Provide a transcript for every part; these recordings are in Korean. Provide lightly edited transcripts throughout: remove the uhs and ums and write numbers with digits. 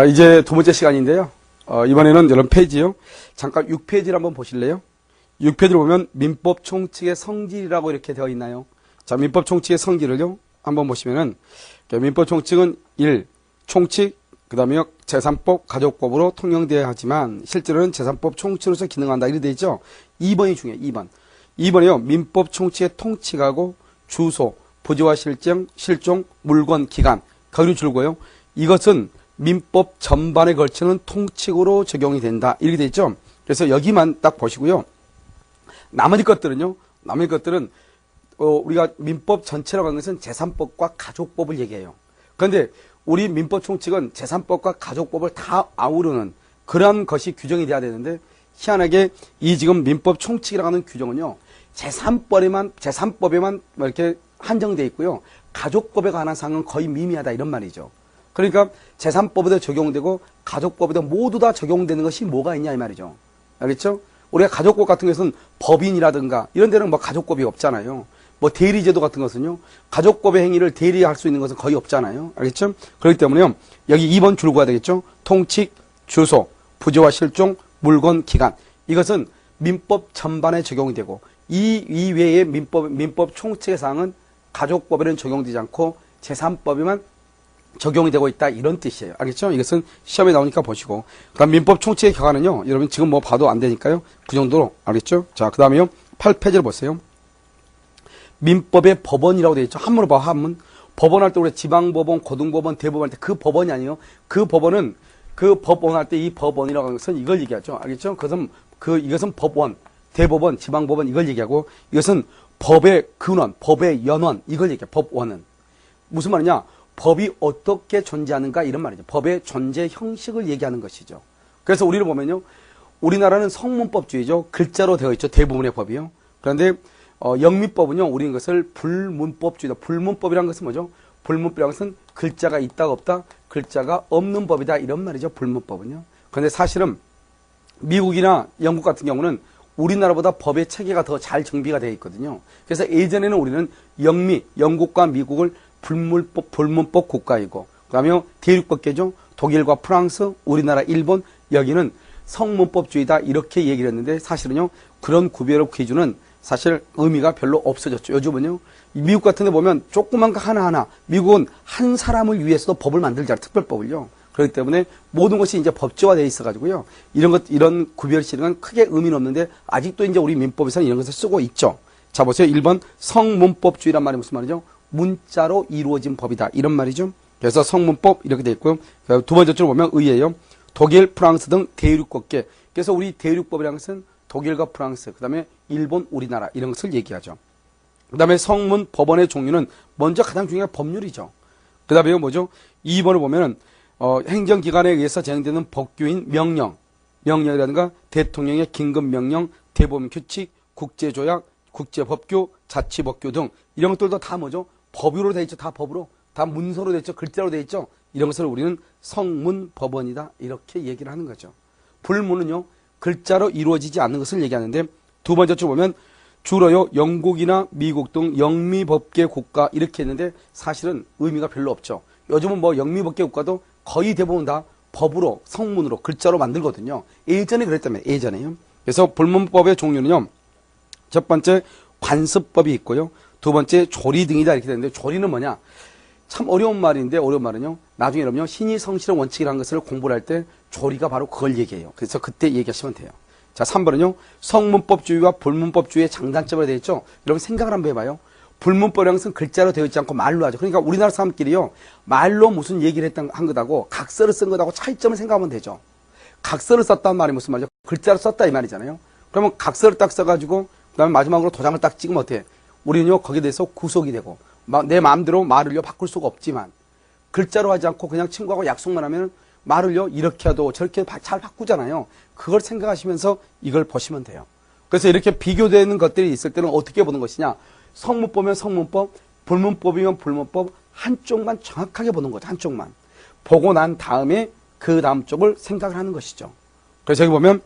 이제 두 번째 시간인데요. 이번에는 여러분 페이지요. 잠깐 6페이지를 한번 보실래요? 6페이지를 보면 민법 총칙의 성질이라고 이렇게 되어 있나요? 자, 민법 총칙의 성질을요. 한번 보시면은 민법 총칙은 1. 총칙, 그 다음에 재산법, 가족법으로 통용되어야 하지만 실제로는 재산법 총칙으로서 기능한다. 이렇게 되어 있죠. 2번이 중요해요. 2번. 2번이요. 민법 총칙의 통칙하고 주소, 부지와 실종, 물건, 기간. 거기를 줄고요. 이것은 민법 전반에 걸치는 통칙으로 적용이 된다. 이렇게 되어 있죠. 그래서 여기만 딱 보시고요. 나머지 것들은요. 나머지 것들은 우리가 민법 전체라고 하는 것은 재산법과 가족법을 얘기해요. 그런데 우리 민법 총칙은 재산법과 가족법을 다 아우르는 그런 것이 규정이 돼야 되는데 희한하게 이 지금 민법 총칙이라고 하는 규정은요. 재산법에만 이렇게 한정되어 있고요. 가족법에 관한 사항은 거의 미미하다 이런 말이죠. 그러니까 재산법에도 적용되고 가족법에도 모두 다 적용되는 것이 뭐가 있냐 이 말이죠. 알겠죠? 우리가 가족법 같은 것은 법인이라든가 이런 데는 뭐 가족법이 없잖아요. 뭐 대리제도 같은 것은요. 가족법의 행위를 대리할 수 있는 것은 거의 없잖아요. 알겠죠? 그렇기 때문에요. 여기 2번 줄고 가야 되겠죠? 통칙, 주소, 부지와 실종, 물건, 기간. 이것은 민법 전반에 적용이 되고 이 이외의 민법 총칙의 사항은 가족법에는 적용되지 않고 재산법에만 적용이 되고 있다 이런 뜻이에요. 알겠죠? 이것은 시험에 나오니까 보시고 그다음 민법 총칙의 경과는요. 여러분 지금 뭐 봐도 안 되니까요. 그 정도로 알겠죠? 자, 그 다음에요. 8페이지를 보세요. 민법의 법원이라고 되어 있죠. 한문으로 봐. 한문. 법원 할 때 우리 지방법원, 고등법원, 대법원 할 때 그 법원이 아니에요. 그 법원은 그 법원 할 때 이 법원이라고 하는 것은 이걸 얘기하죠. 알겠죠? 이것은 법원, 대법원, 지방법원 이걸 얘기하고 이것은 법의 근원, 법의 연원 이걸 얘기해요. 법원은. 무슨 말이냐? 법이 어떻게 존재하는가 이런 말이죠. 법의 존재 형식을 얘기하는 것이죠. 그래서 우리를 보면요. 우리나라는 성문법주의죠. 글자로 되어 있죠. 대부분의 법이요. 그런데 영미법은요. 우리는 것을 불문법주의다. 불문법이라는 것은 뭐죠? 불문법이라는 것은 글자가 있다 없다. 글자가 없는 법이다. 이런 말이죠. 불문법은요. 그런데 사실은 미국이나 영국 같은 경우는 우리나라보다 법의 체계가 더 잘 정비가 되어 있거든요. 그래서 예전에는 우리는 영국과 미국을 불문법 국가이고 그 다음에 대륙법계죠. 독일과 프랑스, 우리나라, 일본 여기는 성문법주의다 이렇게 얘기를 했는데 사실은요. 그런 구별의 기준은 사실 의미가 별로 없어졌죠. 요즘은요. 미국 같은 데 보면 조그만 거 하나하나 미국은 한 사람을 위해서도 법을 만들잖아요. 특별법을요. 그렇기 때문에 모든 것이 이제 법제화되어 있어가지고요. 이런 구별시는 크게 의미는 없는데 아직도 이제 우리 민법에서는 이런 것을 쓰고 있죠. 자, 보세요. 1번 성문법주의란 말이 무슨 말이죠? 문자로 이루어진 법이다. 이런 말이죠. 그래서 성문법 이렇게 되어 있고요. 두 번째 줄을 보면 의예요. 독일, 프랑스 등 대륙법계. 그래서 우리 대륙법이라는 것은 독일과 프랑스, 그 다음에 일본, 우리나라 이런 것을 얘기하죠. 그 다음에 성문 법원의 종류는 먼저 가장 중요한 법률이죠. 그 다음에 뭐죠? 2번을 보면은 행정기관에 의해서 진행되는 법규인 명령이라든가 대통령의 긴급명령, 대법규칙, 국제조약, 국제법규, 자치법규 등 이런 것들도 다 뭐죠? 법으로 되어 있죠. 다 법으로. 다 문서로 되어 있죠. 글자로 되어 있죠. 이런 것을 우리는 성문법원이다. 이렇게 얘기를 하는 거죠. 불문은요. 글자로 이루어지지 않는 것을 얘기하는데 두 번째 줄 보면 주로요. 영국이나 미국 등 영미법계 국가 이렇게 했는데 사실은 의미가 별로 없죠. 요즘은 뭐 영미법계 국가도 거의 대부분 다 법으로 성문으로 글자로 만들거든요. 예전에 그랬다면 예전에요. 그래서 불문법의 종류는요. 첫 번째 관습법이 있고요. 두 번째 조리 등이다 이렇게 되는데 조리는 뭐냐? 참 어려운 말인데 어려운 말은요. 나중에 여러분요. 신이 성실의 원칙이라는 것을 공부를 할 때 조리가 바로 그걸 얘기해요. 그래서 그때 얘기하시면 돼요. 자, 3번은요. 성문법주의와 불문법주의의 장단점으로 되어 있죠. 여러분 생각을 한번 해봐요. 불문법이라는 것은 글자로 되어 있지 않고 말로 하죠. 그러니까 우리나라 사람끼리요. 말로 무슨 얘기를 한 것하고 각서를 쓴 것하고 차이점을 생각하면 되죠. 각서를 썼다는 말이 무슨 말이죠? 글자로 썼다 이 말이잖아요. 그러면 각서를 딱 써가지고 그 다음에 마지막으로 도장을 딱 찍으면 어때요? 우리는요. 거기에 대해서 구속이 되고 내 마음대로 말을요. 바꿀 수가 없지만 글자로 하지 않고 그냥 친구하고 약속만 하면 말을요. 이렇게 해도 저렇게 잘 바꾸잖아요. 그걸 생각하시면서 이걸 보시면 돼요. 그래서 이렇게 비교되는 것들이 있을 때는 어떻게 보는 것이냐. 성문법이면 성문법, 불문법이면 불문법 한쪽만 정확하게 보는 거죠. 한쪽만. 보고 난 다음에 그 다음 쪽을 생각을 하는 것이죠. 그래서 여기 보면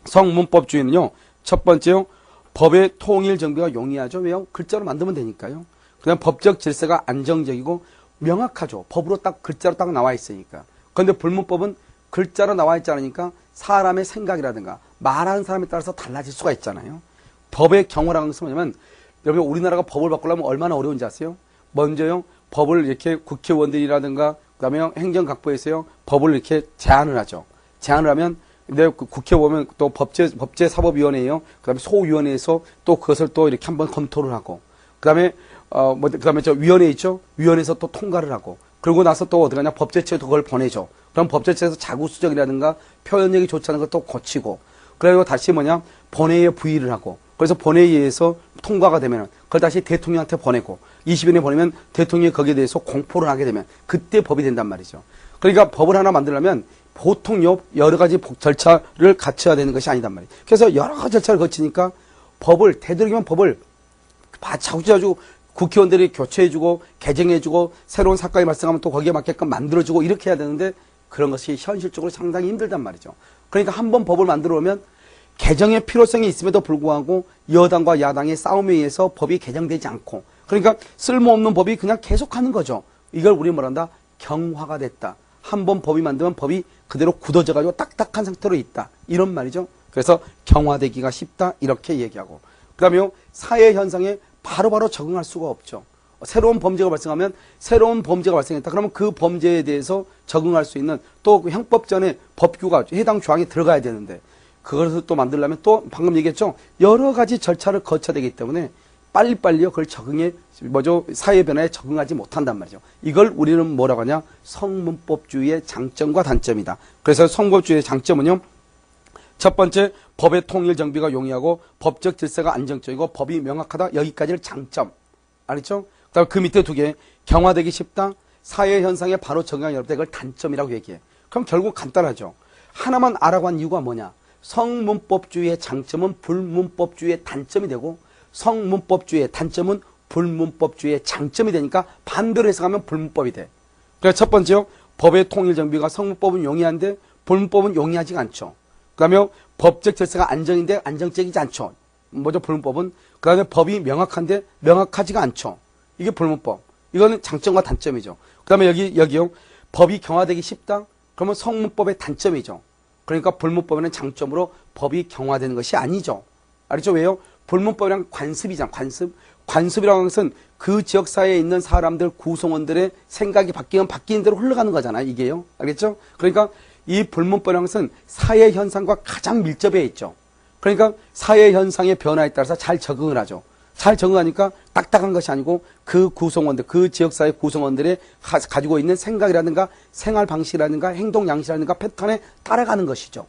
성문법주의는요. 첫 번째요. 법의 통일 정비가 용이하죠. 왜요? 글자로 만들면 되니까요. 그다음 법적 질서가 안정적이고 명확하죠. 법으로 딱 글자로 딱 나와 있으니까. 그런데 불문법은 글자로 나와 있지 않으니까 사람의 생각이라든가 말하는 사람에 따라서 달라질 수가 있잖아요. 법의 경우라는 것은 뭐냐면, 여러분 우리나라가 법을 바꾸려면 얼마나 어려운지 아세요? 먼저요, 법을 이렇게 국회의원들이라든가 그다음에 행정각부에서요, 법을 이렇게 제안을 하죠. 제안을 하면, 근데 국회 보면 또 법제사법위원회에요. 그다음에 소위원회에서 또 그것을 또 이렇게 한번 검토를 하고, 그다음에 그다음에 저 위원회 있죠. 위원회에서 또 통과를 하고, 그러고 나서 또 어디 가냐, 법제처에도 그걸 보내죠. 그럼 법제처에서 자구수정이라든가 표현력이 좋지 않은 것도 고치고, 그리고 다시 본회의에 부의를 하고, 그래서 본회의에서 통과가 되면 그걸 다시 대통령한테 보내고, 20일에 보내면 대통령이 거기에 대해서 공포를 하게 되면 그때 법이 된단 말이죠. 그러니까 법을 하나 만들려면 보통 여러 가지 절차를 갖춰야 되는 것이 아니단 말이에요. 그래서 여러 가지 절차를 거치니까 법을, 되도록이면 법을 자꾸자꾸 국회의원들이 교체해주고 개정해주고 새로운 사건이 발생하면 또 거기에 맞게끔 만들어주고 이렇게 해야 되는데, 그런 것이 현실적으로 상당히 힘들단 말이죠. 그러니까 한번 법을 만들어 오면 개정의 필요성이 있음에도 불구하고 여당과 야당의 싸움에 의해서 법이 개정되지 않고, 그러니까 쓸모없는 법이 그냥 계속하는 거죠. 이걸 우리 뭐란다? 경화가 됐다. 한번 법이 만들면 법이 그대로 굳어져가지고 딱딱한 상태로 있다. 이런 말이죠. 그래서 경화되기가 쉽다. 이렇게 얘기하고. 그 다음에 사회 현상에 바로바로 적응할 수가 없죠. 새로운 범죄가 발생하면 새로운 범죄가 발생했다. 그러면 그 범죄에 대해서 적응할 수 있는 또 그 형법전에 법규가 해당 조항이 들어가야 되는데, 그것을 또 만들려면 또 방금 얘기했죠. 여러 가지 절차를 거쳐야 되기 때문에 빨리빨리요 그걸 사회 변화에 적응하지 못한단 말이죠. 이걸 우리는 뭐라고 하냐? 성문법주의의 장점과 단점이다. 그래서 성문법주의의 장점은요, 첫 번째, 법의 통일 정비가 용이하고 법적 질서가 안정적이고 법이 명확하다. 여기까지를 장점. 알겠죠? 그다음 그 밑에 두 개, 경화되기 쉽다. 사회 현상에 바로 적응하기 어렵다. 이걸 단점이라고 얘기해. 그럼 결국 간단하죠. 하나만 알아고 한 이유가 뭐냐? 성문법주의의 장점은 불문법주의의 단점이 되고, 성문법주의의 단점은 불문법주의의 장점이 되니까 반대로 해석하면 불문법이 돼. 그래서 첫 번째요, 법의 통일 정비가 성문법은 용이한데 불문법은 용이하지가 않죠. 그 다음에 법적 질서가 안정인데 안정적이지 않죠. 불문법은. 그 다음에 법이 명확한데 명확하지가 않죠. 이게 불문법. 이거는 장점과 단점이죠. 그 다음에 여기요, 법이 경화되기 쉽다? 그러면 성문법의 단점이죠. 그러니까 불문법에는 장점으로 법이 경화되는 것이 아니죠. 알죠? 왜요? 불문법이란 관습이잖아. 관습이라는 것은 그 지역사회에 있는 사람들, 구성원들의 생각이 바뀌면 바뀌는 대로 흘러가는 거잖아요. 이게요. 알겠죠? 그러니까 이 불문법이라는 것은 사회 현상과 가장 밀접해 있죠. 그러니까 사회 현상의 변화에 따라서 잘 적응을 하죠. 잘 적응하니까 딱딱한 것이 아니고 그 구성원들, 그 지역사회 구성원들의 가지고 있는 생각이라든가 생활 방식이라든가 행동 양식이라든가 패턴에 따라가는 것이죠.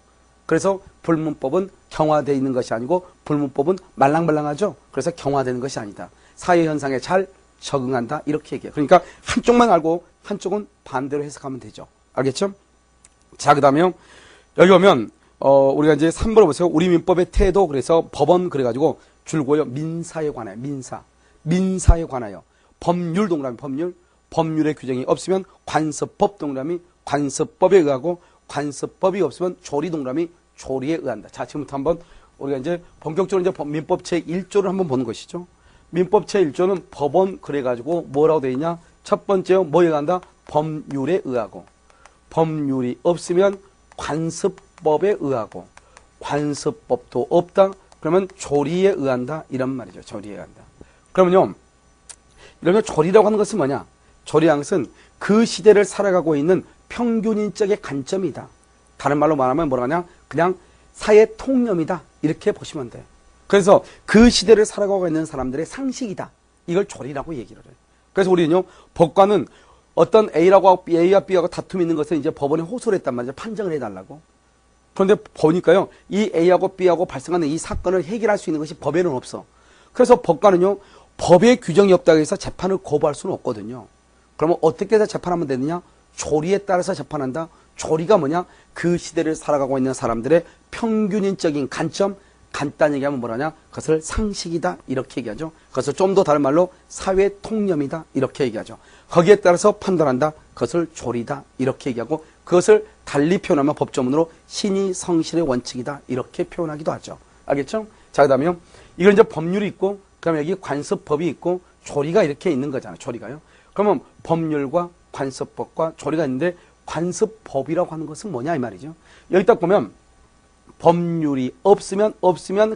그래서 불문법은 경화되어 있는 것이 아니고 불문법은 말랑말랑하죠. 그래서 경화되는 것이 아니다. 사회 현상에 잘 적응한다. 이렇게 얘기해요. 그러니까 한쪽만 알고 한쪽은 반대로 해석하면 되죠. 알겠죠? 자, 그 다음에 여기 오면 우리가 이제 3번을 보세요. 우리 민법의 태도. 그래서 법원 그래가지고 줄고요. 민사에 관하여, 민사에 관하여. 법률 동그라미, 법률의 규정이 없으면 관습법 동그라미, 관습법에 의하고, 관습법이 없으면 조리 동그라미, 조리에 의한다. 자, 지금부터 한번 우리가 이제 본격적으로 이제 민법 제1조를 한번 보는 것이죠. 민법 제1조는 법원 그래가지고 뭐라고 되어 있냐? 첫 번째요, 뭐에 의한다? 법률에 의하고. 법률이 없으면 관습법에 의하고, 관습법도 없다? 그러면 조리에 의한다? 이런 말이죠. 조리에 의한다. 그러면요, 이러면 조리라고 하는 것은 뭐냐? 조리라는 것은 그 시대를 살아가고 있는 평균인적의 관점이다. 다른 말로 말하면 뭐라 하냐? 그냥 사회 통념이다. 이렇게 보시면 돼. 그래서 그 시대를 살아가고 있는 사람들의 상식이다. 이걸 조리라고 얘기를 해요. 그래서 우리는요, 법관은 어떤 A와 B하고 다툼이 있는 것을 이제 법원에 호소를 했단 말이죠. 판정을 해달라고. 그런데 보니까요, 이 A하고 B하고 발생하는 이 사건을 해결할 수 있는 것이 법에는 없어. 그래서 법관은요, 법의 규정이 없다고 해서 재판을 거부할 수는 없거든요. 그러면 어떻게 해서 재판하면 되느냐? 조리에 따라서 재판한다. 조리가 뭐냐? 그 시대를 살아가고 있는 사람들의 평균인적인 관점, 간단히 얘기하면 뭐라냐? 그것을 상식이다. 이렇게 얘기하죠. 그것을 좀 더 다른 말로 사회 통념이다. 이렇게 얘기하죠. 거기에 따라서 판단한다. 그것을 조리다. 이렇게 얘기하고, 그것을 달리 표현하면 법조문으로 신의 성실의 원칙이다. 이렇게 표현하기도 하죠. 알겠죠? 자, 그 다음에요. 이건 이제 법률이 있고, 그 다음에 여기 관습법이 있고, 조리가 이렇게 있는 거잖아요. 조리가요. 그러면 법률과 관습법과 조리가 있는데, 관습법이라고 하는 것은 뭐냐 이 말이죠. 여기 딱 보면 법률이 없으면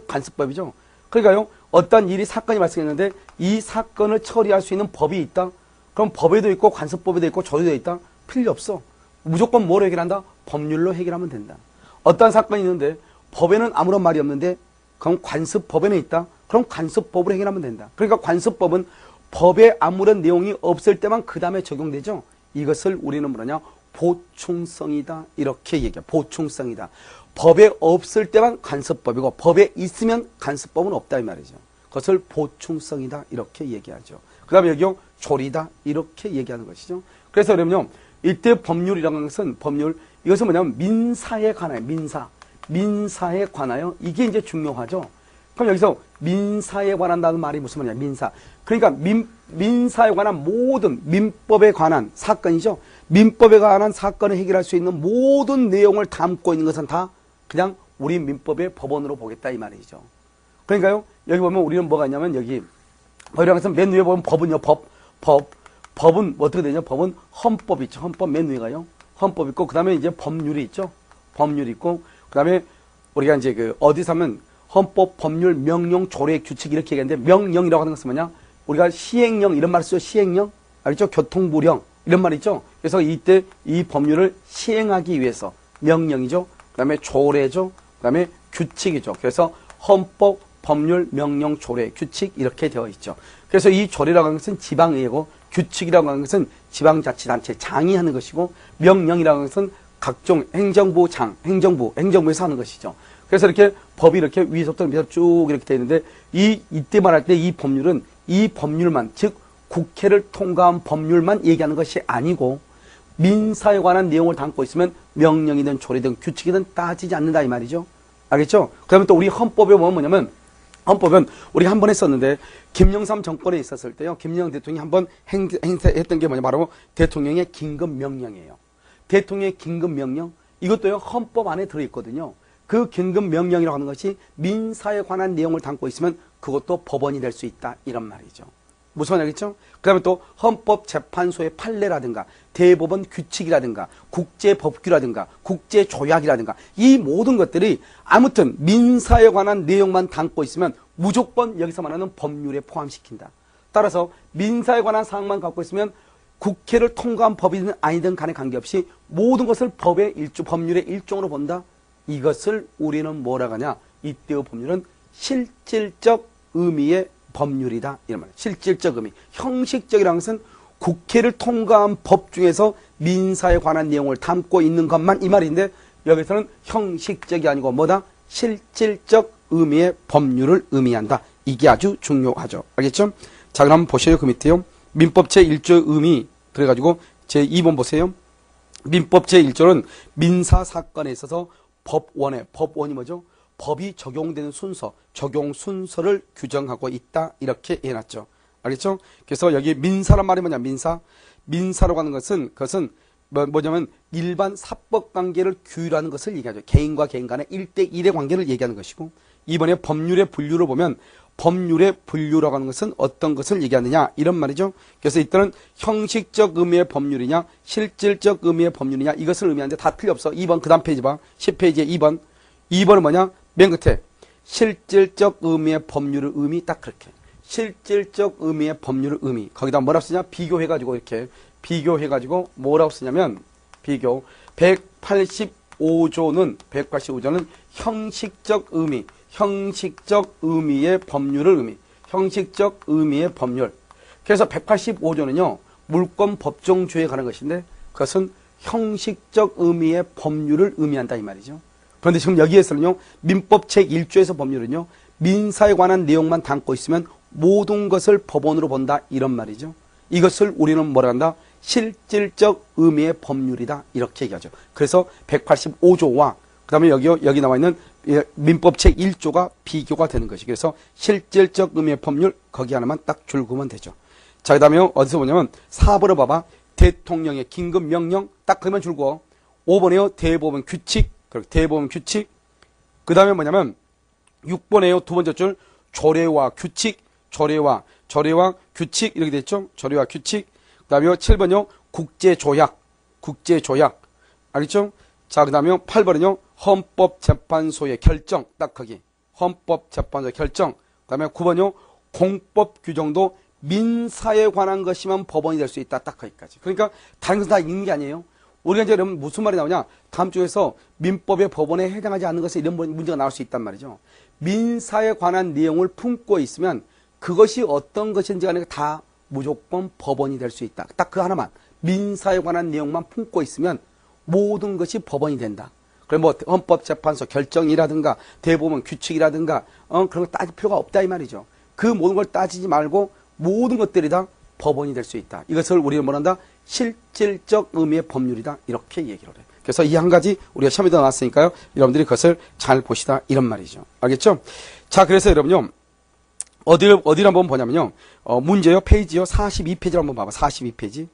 관습법이죠. 그러니까요, 어떤 일이 사건이 발생했는데 이 사건을 처리할 수 있는 법이 있다. 그럼 법에도 있고 관습법에도 있고 조례도 있다. 필요 없어. 무조건 뭐로 해결한다? 법률로 해결하면 된다. 어떤 사건이 있는데 법에는 아무런 말이 없는데 그럼 관습법에는 있다. 그럼 관습법으로 해결하면 된다. 그러니까 관습법은 법에 아무런 내용이 없을 때만 그 다음에 적용되죠. 이것을 우리는 뭐냐? 보충성이다. 이렇게 얘기해요. 보충성이다. 법에 없을 때만 관습법이고 법에 있으면 관습법은 없다 이 말이죠. 그것을 보충성이다. 이렇게 얘기하죠. 그 다음에 여기요. 조리다. 이렇게 얘기하는 것이죠. 그래서 그러면요. 이때 법률이라는 것은 법률, 이것은 뭐냐면 민사에 관하여, 민사에 관하여, 이게 이제 중요하죠. 그럼 여기서 민사에 관한다는 말이 무슨 말이냐, 민사. 그러니까 민사에 관한 모든 민법에 관한 사건이죠. 민법에 관한 사건을 해결할 수 있는 모든 내용을 담고 있는 것은 다 그냥 우리 민법의 법원으로 보겠다 이 말이죠. 그러니까요, 여기 보면 우리는 뭐가 있냐면 여기, 법이라는 것은 맨 위에 보면 법은요, 법은 어떻게 되냐? 법은 헌법 있죠. 헌법 맨 위에 가요. 헌법 있고, 그 다음에 이제 법률이 있죠. 법률이 있고, 그 다음에 우리가 이제 어디서 하면 헌법, 법률, 명령, 조례, 규칙 이렇게 얘기하는데 명령이라고 하는 것은 뭐냐? 우리가 시행령 이런 말 쓰죠. 시행령. 알죠? 교통부령 이런 말 있죠. 그래서 이때 이 법률을 시행하기 위해서 명령이죠. 그 다음에 조례죠. 그 다음에 규칙이죠. 그래서 헌법, 법률, 명령, 조례, 규칙 이렇게 되어 있죠. 그래서 이 조례라고 하는 것은 지방의회고 규칙이라고 하는 것은 지방자치단체 장이 하는 것이고 명령이라고 하는 것은 각종 행정부 장, 행정부에서 하는 것이죠. 그래서 이렇게 법이 이렇게 위에서부터 밑으로 쭉 이렇게 되어 있는데 이때 말할 때 이 법률은 이 법률만, 즉 국회를 통과한 법률만 얘기하는 것이 아니고 민사에 관한 내용을 담고 있으면 명령이든 조례든 규칙이든 따지지 않는다 이 말이죠. 알겠죠? 그 다음에 또 우리 헌법에 보면 뭐냐면 헌법은 우리가 한 번 했었는데 김영삼 정권에 있었을 때요. 김영삼 대통령이 한 번 행사했던 게 뭐냐 바로 대통령의 긴급명령이에요. 대통령의 긴급명령 이것도요. 헌법 안에 들어있거든요. 그 긴급명령이라고 하는 것이 민사에 관한 내용을 담고 있으면 그것도 법원이 될 수 있다 이런 말이죠. 무슨 말이겠죠? 그 다음에 또 헌법재판소의 판례라든가 대법원 규칙이라든가 국제법규라든가 국제조약이라든가 이 모든 것들이 아무튼 민사에 관한 내용만 담고 있으면 무조건 여기서 말하는 법률에 포함시킨다. 따라서 민사에 관한 사항만 갖고 있으면 국회를 통과한 법이든 아니든 간에 관계없이 모든 것을 법률의 일종으로 본다. 이것을 우리는 뭐라고 하냐. 이때의 법률은 실질적 의미의 법률이다. 이런 말이에요. 실질적 의미. 형식적이라는 것은 국회를 통과한 법 중에서 민사에 관한 내용을 담고 있는 것만 이 말인데 여기서는 형식적이 아니고 뭐다? 실질적 의미의 법률을 의미한다. 이게 아주 중요하죠. 알겠죠? 자, 그럼 한번 보셔요. 그 밑에요. 민법 제1조의 의미 그래가지고 제2번 보세요. 민법 제1조는 민사사건에 있어서 법원이 뭐죠? 법이 적용되는 순서, 적용 순서를 규정하고 있다. 이렇게 해놨죠. 알겠죠? 그래서 여기 민사란 말이 뭐냐? 민사라고 하는 것은 그것은 뭐냐면 일반 사법 관계를 규율하는 것을 얘기하죠. 개인과 개인 간의 1대1의 관계를 얘기하는 것이고 이번에 법률의 분류를 보면 법률의 분류라고 하는 것은 어떤 것을 얘기하느냐 이런 말이죠. 그래서 이때는 형식적 의미의 법률이냐 실질적 의미의 법률이냐 이것을 의미하는데 다 틀려 없어. 2번 그 다음 페이지 봐. 10페이지에 2번. 2번은 뭐냐? 맨 끝에 실질적 의미의 법률의 의미 딱 그렇게. 실질적 의미의 법률의 의미. 거기다 뭐라고 쓰냐? 비교해가지고 이렇게. 비교해가지고 뭐라고 쓰냐면 비교. 185조는 형식적 의미. 형식적 의미의 법률의 의미. 형식적 의미의 법률. 그래서 185조는요. 물권 법정주의에 관한 것인데 그것은 형식적 의미의 법률을 의미한다 이 말이죠. 그런데 지금 여기에서는요. 민법 제1조에서 법률은요. 민사에 관한 내용만 담고 있으면 모든 것을 법원으로 본다 이런 말이죠. 이것을 우리는 뭐라 한다? 실질적 의미의 법률이다 이렇게 얘기하죠. 그래서 185조와 그 다음에 여기 나와 있는 민법 제1조가 비교가 되는 것이. 그래서 실질적 의미의 법률 거기 하나만 딱 줄그면 되죠. 자, 그 다음에 어디서 보냐면 4번을 봐봐. 대통령의 긴급명령 딱 그만 줄고 5번에요. 대법원 규칙. 대법원 규칙. 그 다음에 뭐냐면 6번에요. 두 번째 줄 조례와 규칙. 조례와 규칙 이렇게 됐죠. 조례와 규칙. 그 다음에 7번요. 국제조약. 알겠죠? 자, 그 다음에 8번은요, 헌법재판소의 결정, 딱 거기. 헌법재판소의 결정. 그 다음에 9번요, 공법 규정도 민사에 관한 것이면 법원이 될 수 있다. 딱 거기까지. 그러니까 다른 것은 다 읽는 게 아니에요. 우리가 이제 여러분 무슨 말이 나오냐? 다음 주에서 민법의 법원에 해당하지 않는 것에 이런 문제가 나올 수 있단 말이죠. 민사에 관한 내용을 품고 있으면 그것이 어떤 것인지 간에 다 무조건 법원이 될 수 있다. 딱 그 하나만. 민사에 관한 내용만 품고 있으면 모든 것이 법원이 된다. 그래 뭐 헌법재판소 결정이라든가 대법원 규칙이라든가 그런 거 따질 필요가 없다 이 말이죠. 그 모든 걸 따지지 말고 모든 것들이 다 법원이 될 수 있다. 이것을 우리는 뭐란다? 실질적 의미의 법률이다. 이렇게 얘기를 해요. 그래서 이 한 가지 우리가 시험에도 나왔으니까요. 여러분들이 그것을 잘 보시다 이런 말이죠. 알겠죠? 자, 그래서 여러분요. 어디를 한번 보냐면요. 문제요. 페이지요. 42페이지를 한번 봐봐. 42페이지.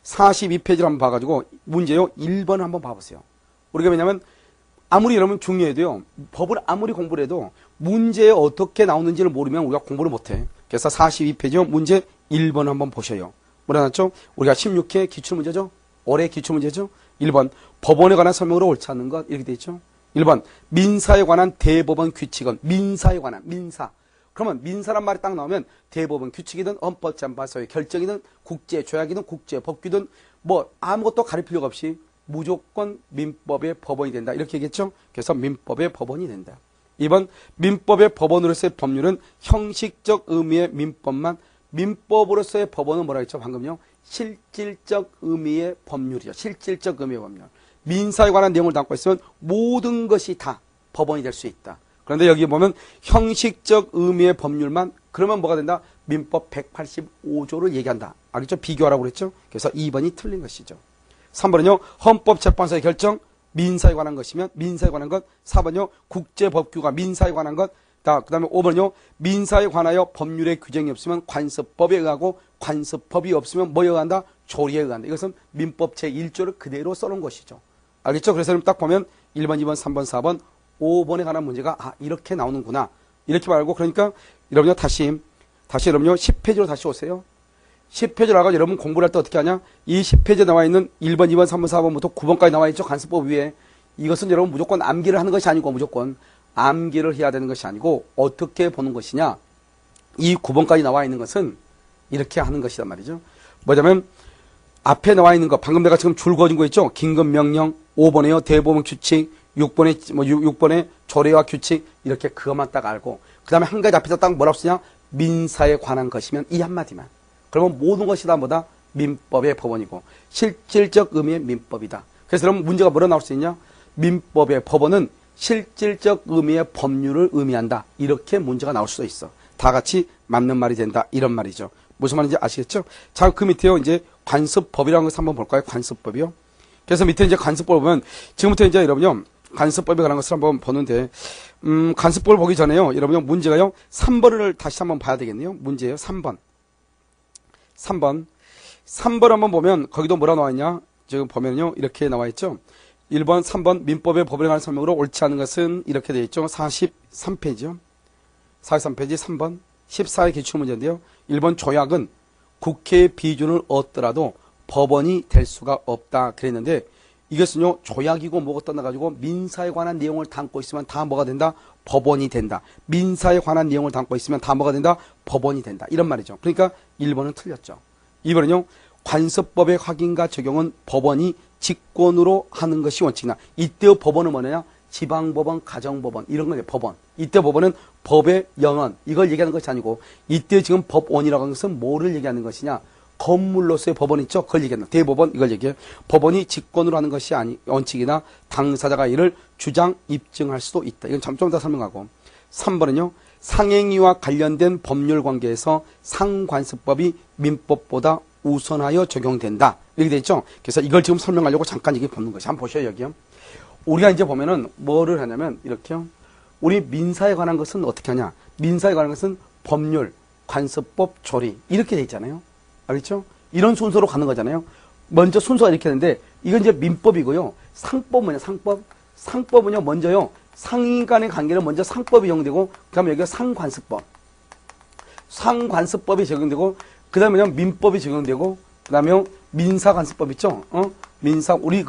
42페이지를 한번 봐가지고 문제요. 1번 한번 봐보세요. 우리가 왜냐면 아무리 여러분 중요해도요. 법을 아무리 공부를 해도 문제에 어떻게 나오는지를 모르면 우리가 공부를 못해. 그래서 42페이지요. 문제 1번 한번 보셔요. 뭐라 났죠? 우리가 16회 기출문제죠? 올해 기출문제죠? 1번 법원에 관한 설명으로 옳지 않는 것 이렇게 돼 있죠? 1번 민사에 관한 대법원 규칙은 민사에 관한 민사. 그러면 민사란 말이 딱 나오면 대법원 규칙이든 헌법재판소의 결정이든 국제조약이든 국제법규든 뭐 아무것도 가릴 필요가 없이 무조건 민법의 법원이 된다. 이렇게 얘기했죠? 그래서 민법의 법원이 된다. 2번 민법의 법원으로서의 법률은 형식적 의미의 민법만 민법으로서의 법원은 뭐라 했죠? 방금요. 실질적 의미의 법률이죠. 실질적 의미의 법률. 민사에 관한 내용을 담고 있으면 모든 것이 다 법원이 될 수 있다. 그런데 여기 보면 형식적 의미의 법률만 그러면 뭐가 된다? 민법 185조를 얘기한다. 알겠죠? 비교하라고 그랬죠? 그래서 2번이 틀린 것이죠. 3번은요. 헌법재판소의 결정 민사에 관한 것이면 민사에 관한 것. 4번요. 국제법규가 민사에 관한 것. 그 다음에 5번요. 민사에 관하여 법률의 규정이 없으면 관습법에 의하고 관습법이 없으면 뭐에 의한다? 조리에 의한다. 이것은 민법 제1조를 그대로 써놓은 것이죠. 알겠죠? 그래서 딱 보면 1번, 2번, 3번, 4번, 5번에 관한 문제가 이렇게 나오는구나. 이렇게 말고 그러니까 여러분요. 다시 여러분요. 10페이지로 다시 오세요. 10페이지 나가서 여러분 공부를 할 때 어떻게 하냐? 이 10페이지에 나와 있는 1번, 2번, 3번, 4번부터 9번까지 나와 있죠. 관습법 위에. 이것은 여러분 무조건 암기를 하는 것이 아니고 무조건 암기를 해야 되는 것이 아니고 어떻게 보는 것이냐. 이 9번까지 나와 있는 것은 이렇게 하는 것이란 말이죠. 뭐냐면 앞에 나와 있는 것 방금 내가 지금 줄 그어진 거 있죠. 긴급명령 5번에요. 대법원 규칙 6번에 조례와 규칙 이렇게 그것만 딱 알고 그 다음에 한 가지 앞에서 딱 뭐라고 쓰냐. 민사에 관한 것이면 이 한마디만. 그러면 모든 것이 다 뭐다? 민법의 법원이고 실질적 의미의 민법이다. 그래서 그럼 문제가 뭐라 나올 수 있냐? 민법의 법원은 실질적 의미의 법률을 의미한다. 이렇게 문제가 나올 수도 있어. 다 같이 맞는 말이 된다. 이런 말이죠. 무슨 말인지 아시겠죠? 자, 그 밑에요. 이제 관습법이라는 것을 한번 볼까요? 관습법이요. 그래서 밑에 이제 관습법을 보면 지금부터 이제 여러분요. 관습법에 관한 것을 한번 보는데 관습법을 보기 전에요. 여러분요. 문제가요. 3번을 다시 한번 봐야 되겠네요. 문제예요. 3번 한번 보면 거기도 뭐라 나와 있냐? 지금 보면요. 이렇게 나와 있죠. 1번, 3번 민법의 법에 관한 설명으로 옳지 않은 것은 이렇게 되어 있죠. 43페이지요. 43페이지 3번 14의 기출문제인데요. 1번 조약은 국회의 비준을 얻더라도 법원이 될 수가 없다 그랬는데 이것은요. 조약이고 뭐고 떠나가지고 민사에 관한 내용을 담고 있으면 다 뭐가 된다? 법원이 된다. 민사에 관한 내용을 담고 있으면 다 뭐가 된다? 법원이 된다. 이런 말이죠. 그러니까 1번은 틀렸죠. 2번은요. 관습법의 확인과 적용은 법원이 직권으로 하는 것이 원칙이나 이때의 법원은 뭐냐? 지방법원, 가정법원 이런 거예요. 법원. 이때 법원은 법의 영원 이걸 얘기하는 것이 아니고 이때 지금 법원이라고 하는 것은 뭐를 얘기하는 것이냐? 건물로서의 법원 있죠? 그걸 얘기한다. 대법원 이걸 얘기해요. 법원이 직권으로 하는 것이 원칙이나 당사자가 이를 주장, 입증할 수도 있다. 이건 좀 더 설명하고 3번은요. 상행위와 관련된 법률 관계에서 상관습법이 민법보다 우선하여 적용된다. 이렇게 돼 있죠? 그래서 이걸 지금 설명하려고 잠깐 얘기 보는 것이 한번 보셔요. 여기요. 우리가 이제 보면은 뭐를 하냐면 이렇게요. 우리 민사에 관한 것은 어떻게 하냐? 민사에 관한 것은 법률, 관습법, 조리 이렇게 돼 있잖아요. 알겠죠? 이런 순서로 가는 거잖아요. 먼저 순서가 이렇게 되는데 이건 이제 민법이고요. 상법 뭐냐? 상법. 상법은요. 먼저요. 상인 간의 관계는 먼저 상법이 적용되고 그다음에 여기가 상관습법. 상관습법이 적용되고 그다음에 민법이 적용되고 그다음에 민사관습법 있죠? 민사 우리